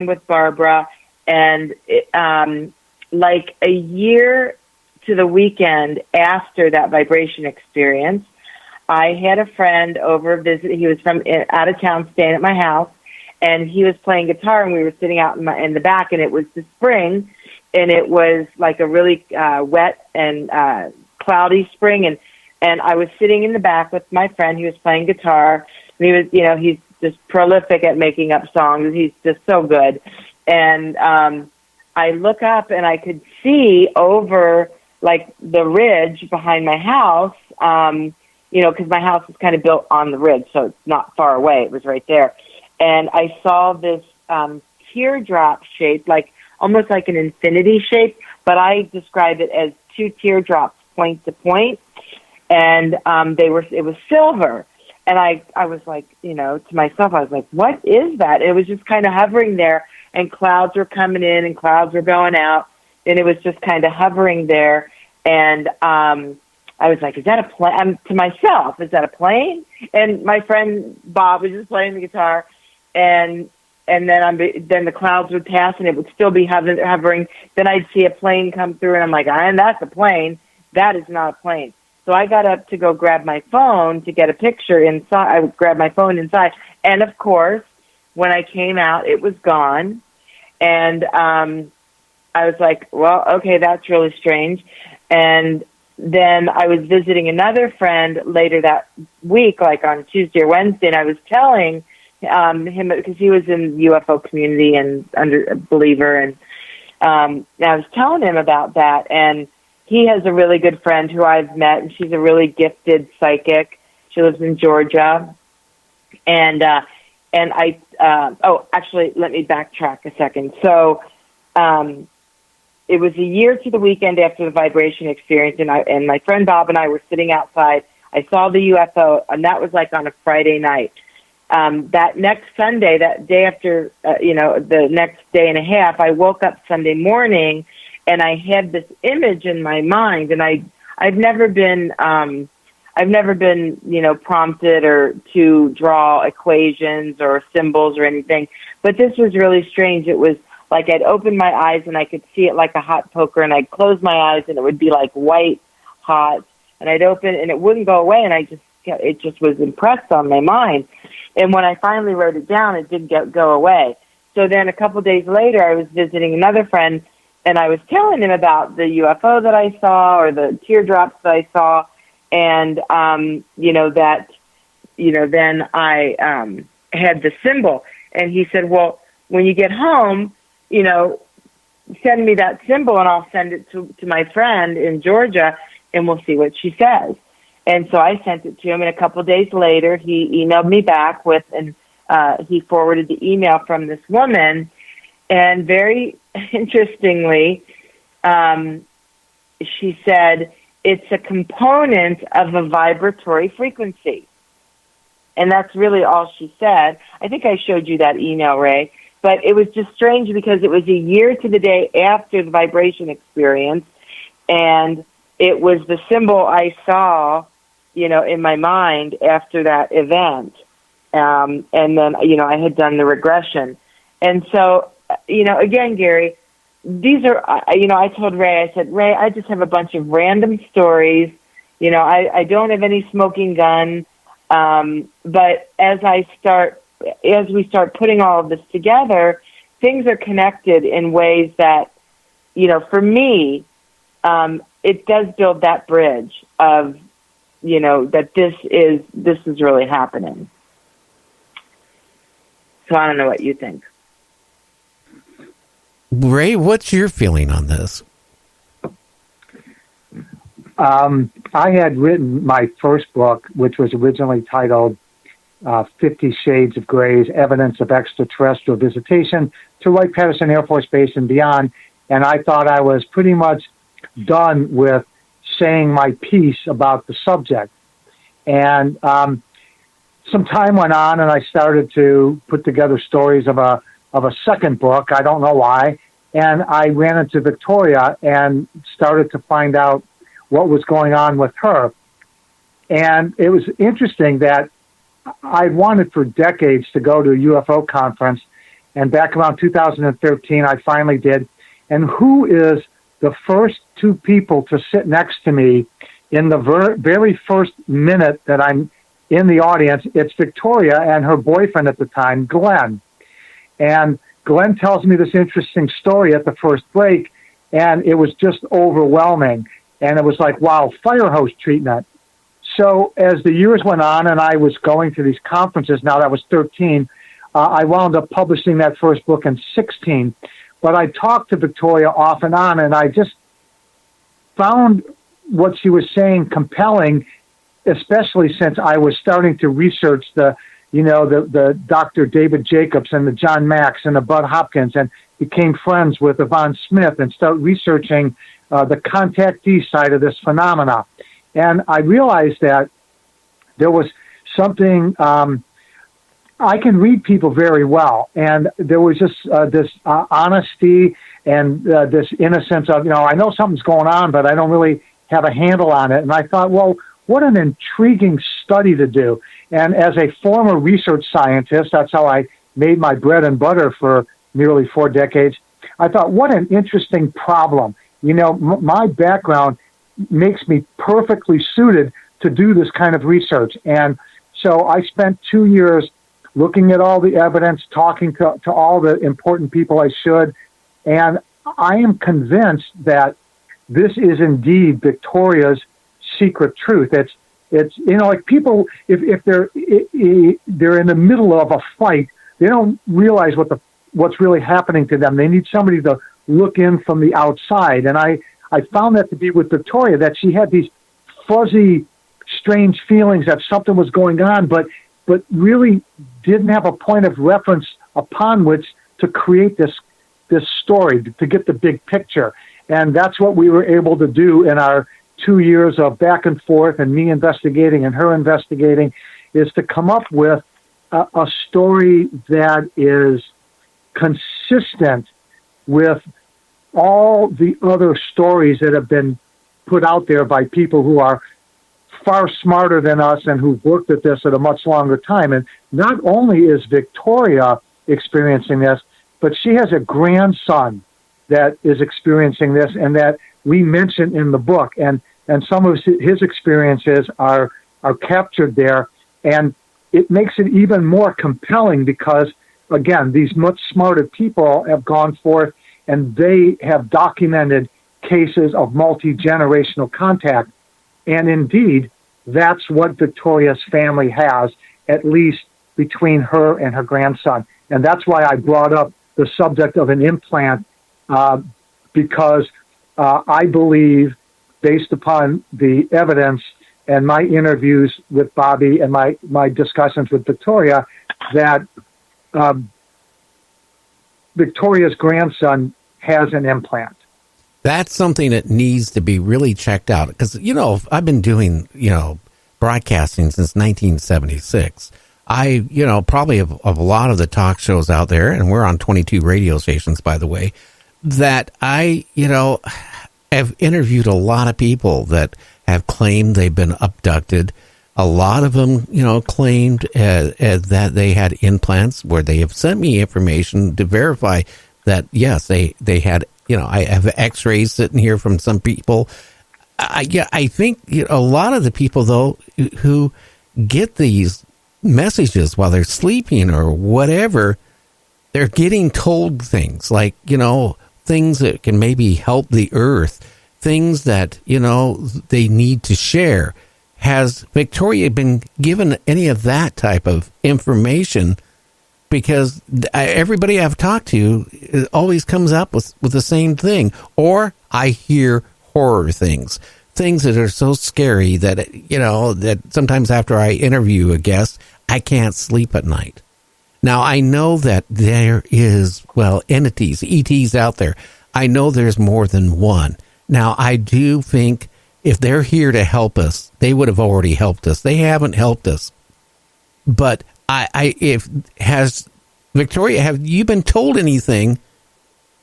with Barbara, and like a year to the weekend after that vibration experience, I had a friend over visit. He was from out of town, staying at my house, and he was playing guitar, and we were sitting out in the back, and it was the spring, and it was like a really wet and cloudy spring, and I was sitting in the back with my friend. He was playing guitar, and he was, he's just prolific at making up songs. He's just so good, and I look up and I could see over like the ridge behind my house, because my house is kind of built on the ridge, so it's not far away. It was right there. And I saw this teardrop shape, like almost like an infinity shape, but I describe it as two teardrops point to point. And it was silver. And I was like, to myself, I was like, what is that? It was just kind of hovering there, and clouds were coming in and clouds were going out, and it was just kind of hovering there. And I was like, is that a plane? To myself, is that a plane? And my friend Bob was just playing the guitar, and then the clouds would pass, and it would still be hovering. Then I'd see a plane come through, and I'm like, that's a plane. That is not a plane. So I got up to go grab my phone to get a picture inside. I grabbed my phone inside, and of course, when I came out, it was gone. And I was like, well, okay, that's really strange. And then I was visiting another friend later that week, like on Tuesday or Wednesday, and I was telling him, because he was in the UFO community and a believer, and I was telling him about that. And he has a really good friend who I've met, and she's a really gifted psychic. She lives in Georgia. And actually, let me backtrack a second. So, it was a year to the weekend after the vibration experience, and my friend Bob and I were sitting outside. I saw the UFO, and that was like on a Friday night. That next Sunday, that day after, the next day and a half, I woke up Sunday morning, and I had this image in my mind, and I've never been, prompted or to draw equations or symbols or anything, but this was really strange. It was like I'd open my eyes and I could see it like a hot poker, and I'd close my eyes and it would be like white hot, and I'd open and it wouldn't go away, and it just was impressed on my mind. And when I finally wrote it down, it didn't go away. So then a couple days later, I was visiting another friend, and I was telling him about the UFO that I saw, or the teardrops that I saw, and then I had the symbol, and he said, well, when you get home, send me that symbol, and I'll send it to my friend in Georgia, and we'll see what she says. And so I sent it to him, and a couple of days later, he emailed me back and he forwarded the email from this woman, and very interestingly, she said, it's a component of a vibratory frequency. And that's really all she said. I think I showed you that email, Ray. But it was just strange because it was a year to the day after the vibration experience, and it was the symbol I saw, in my mind after that event. And then, I had done the regression. And so, again, Gary, these are, I told Ray, I said, Ray, I just have a bunch of random stories. I don't have any smoking gun. But as we start putting all of this together, things are connected in ways that, for me, it does build that bridge of, that this is really happening. So I don't know what you think. Ray, what's your feeling on this? I had written my first book, which was originally titled 50 Shades of Gray's Evidence of Extraterrestrial Visitation to Wright-Patterson Air Force Base and Beyond, and I thought I was pretty much done with saying my piece about the subject. And some time went on, and I started to put together stories of a second book. I don't know why. And I ran into Victoria and started to find out what was going on with her. And it was interesting that I wanted for decades to go to a UFO conference, And back around 2013, I finally did. And who is the first two people to sit next to me in the very first minute that I'm in the audience? It's Victoria and her boyfriend at the time, Glenn. And Glenn tells me this interesting story at the first break, and it was just overwhelming. And it was like, wow, fire hose treatment. So as the years went on and I was going to these conferences, now that was 13, I wound up publishing that first book in 16. But I talked to Victoria off and on, and I just found what she was saying compelling, especially since I was starting to research the Dr. David Jacobs and the John Max and the Bud Hopkins, and became friends with Yvonne Smith and start researching the contactee side of this phenomena. And I realized that there was something, I can read people very well, and there was just this honesty and this innocence of, I know something's going on, but I don't really have a handle on it. And I thought, well, what an intriguing study to do. And as a former research scientist, that's how I made my bread and butter for nearly 4 decades. I thought, what an interesting problem. My background makes me perfectly suited to do this kind of research. And so I spent 2 years looking at all the evidence, talking to all the important people I should. And I am convinced that this is indeed Victoria's secret truth. It's like people, if they're in the middle of a fight, they don't realize what's really happening to them. They need somebody to look in from the outside. And I found that to be with Victoria, that she had these fuzzy, strange feelings that something was going on, but really didn't have a point of reference upon which to create this story, to get the big picture. And that's what we were able to do in our 2 years of back and forth, and me investigating and her investigating, is to come up with a story that is consistent with all the other stories that have been put out there by people who are far smarter than us and who've worked at this at a much longer time. And not only is Victoria experiencing this, but she has a grandson that is experiencing this, and that we mention in the book. And some of his experiences are captured there. And it makes it even more compelling because, again, these much smarter people have gone forth and they have documented cases of multi-generational contact. And indeed, that's what Victoria's family has, at least between her and her grandson. And that's why I brought up the subject of an implant, because I believe, based upon the evidence and my interviews with Bobby and my discussions with Victoria, that Victoria's grandson has an implant. That's something that needs to be really checked out. Because, I've been doing, broadcasting since 1976. I, probably of a lot of the talk shows out there, and we're on 22 radio stations, by the way, that I, have interviewed a lot of people that have claimed they've been abducted. A lot of them, claimed that they had implants, where they have sent me information to verify that, yes, they had, I have x-rays sitting here from some people. I think a lot of the people, though, who get these messages while they're sleeping or whatever, they're getting told things like, things that can maybe help the earth, things that, they need to share. Has Victoria been given any of that type of information? Because everybody I've talked to always comes up with the same thing. Or I hear horror things that are so scary that, that sometimes after I interview a guest, I can't sleep at night. Now, I know that there is, entities, ETs out there. I know there's more than one. Now, I do think if they're here to help us, they would have already helped us. They haven't helped us. But Victoria, have you been told anything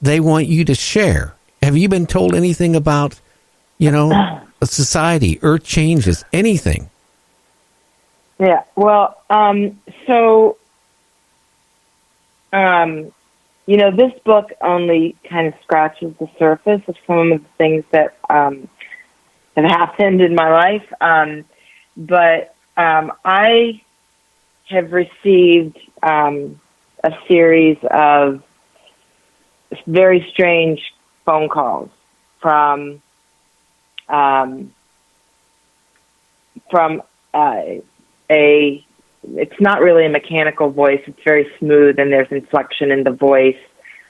they want you to share? Have you been told anything about, society, earth changes, anything? Yeah, well, this book only kind of scratches the surface of some of the things that have happened in my life. But I have received a series of very strange phone calls from it's not really a mechanical voice. It's very smooth, and there's inflection in the voice,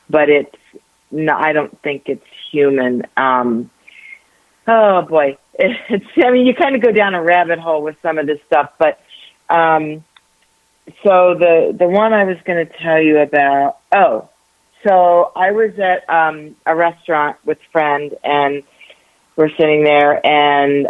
but I don't think it's human. Oh boy, you kind of go down a rabbit hole with some of this stuff, but so the one I was going to tell you about. So I was at a restaurant with a friend, and we're sitting there, and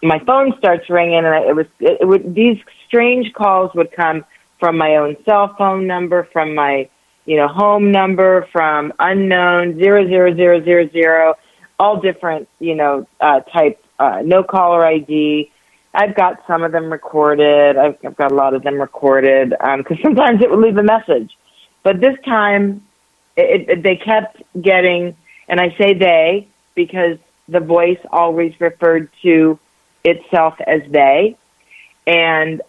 my phone starts ringing, and it would these strange calls would come from my own cell phone number, from my home number, from unknown 00000, all different type, no caller ID. I've got some of them recorded. I've got a lot of them recorded because sometimes it would leave a message, but this time they kept getting, and I say they because the voice always referred to itself as they, and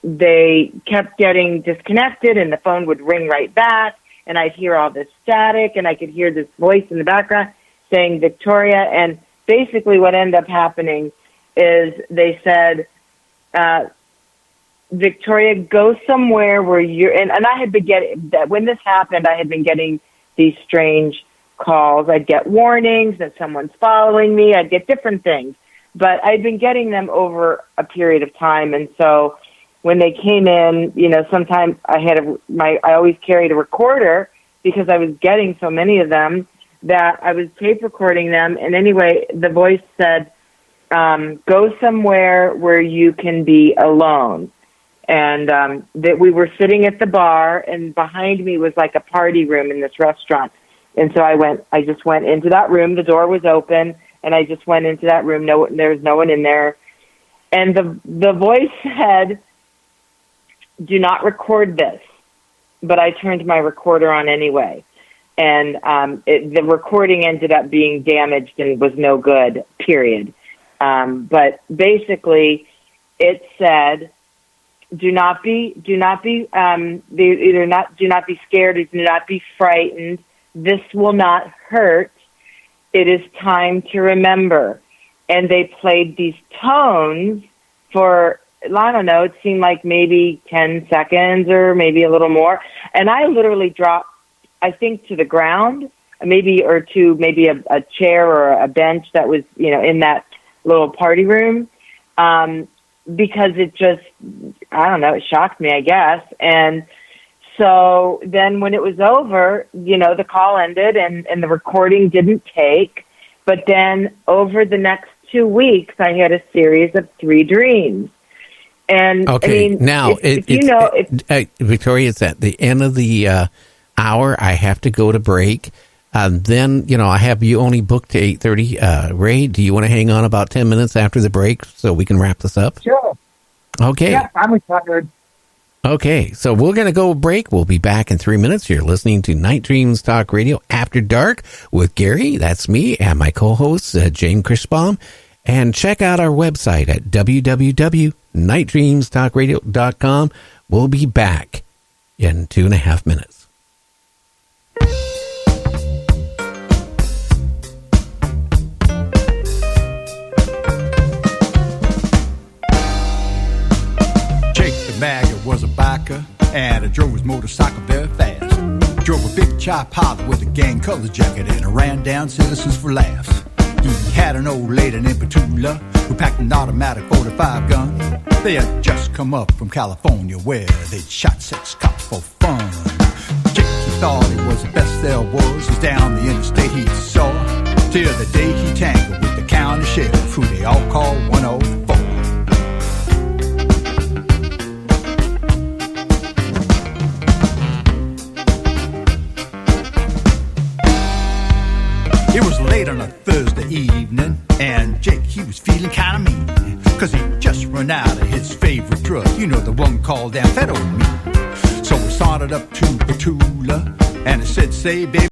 they kept getting disconnected, and the phone would ring right back, and I'd hear all this static, and I could hear this voice in the background saying Victoria, and basically what ended up happening is they said, Victoria, go somewhere where you're, and I had been getting, when this happened, I had been getting these strange calls. I'd get warnings that someone's following me. I'd get different things, but I'd been getting them over a period of time. And so when they came in, sometimes I always carried a recorder because I was getting so many of them that I was tape recording them. And anyway, the voice said, go somewhere where you can be alone. And that we were sitting at the bar, and behind me was like a party room in this restaurant. And so I just went into that room. The door was open, and I just went into that room. There was no one in there. And the voice said, do not record this. But I turned my recorder on anyway. And the recording ended up being damaged and was no good, period. But basically, it said, do not be scared, or do not be frightened. This will not hurt. It is time to remember. And they played these tones for, I don't know, it seemed like maybe 10 seconds or maybe a little more. And I literally dropped, I think, to the ground, maybe a chair or a bench that was, in that little party room. Because it just, I don't know, it shocked me, I guess. And so then when it was over, the call ended and the recording didn't take. But then over the next 2 weeks, I had a series of 3 dreams. And okay, I mean, now, Victoria, it's at the end of the hour. I have to go to break. Then, I have you only booked to 8:30. Ray, do you want to hang on about 10 minutes after the break so we can wrap this up? Sure. Okay. Yeah, I'm retired. Okay, so we're going to go break. We'll be back in 3 minutes. You're listening to Night Dreams Talk Radio After Dark with Gary, that's me, and my co-host, Jane Chrisbaum. And check out our website at www.nightdreamstalkradio.com. We'll be back in 2.5 minutes. Maggot was a biker and he drove his motorcycle very fast. Drove a big chop Harley with a gang color jacket and ran down Citizens for laughs. He had an old lady named Petula who packed an automatic 45 gun. They had just come up from California where they'd shot 6 cops for fun. Chick he thought he was the best there was down the interstate he saw, till the day he tangled with the county sheriff who they all call 104. It was late on a Thursday evening, and Jake, he was feeling kind of mean, cause he just run out of his favorite drug, the one called amphetamine. So he sauntered up to Petula, and it said, say, baby,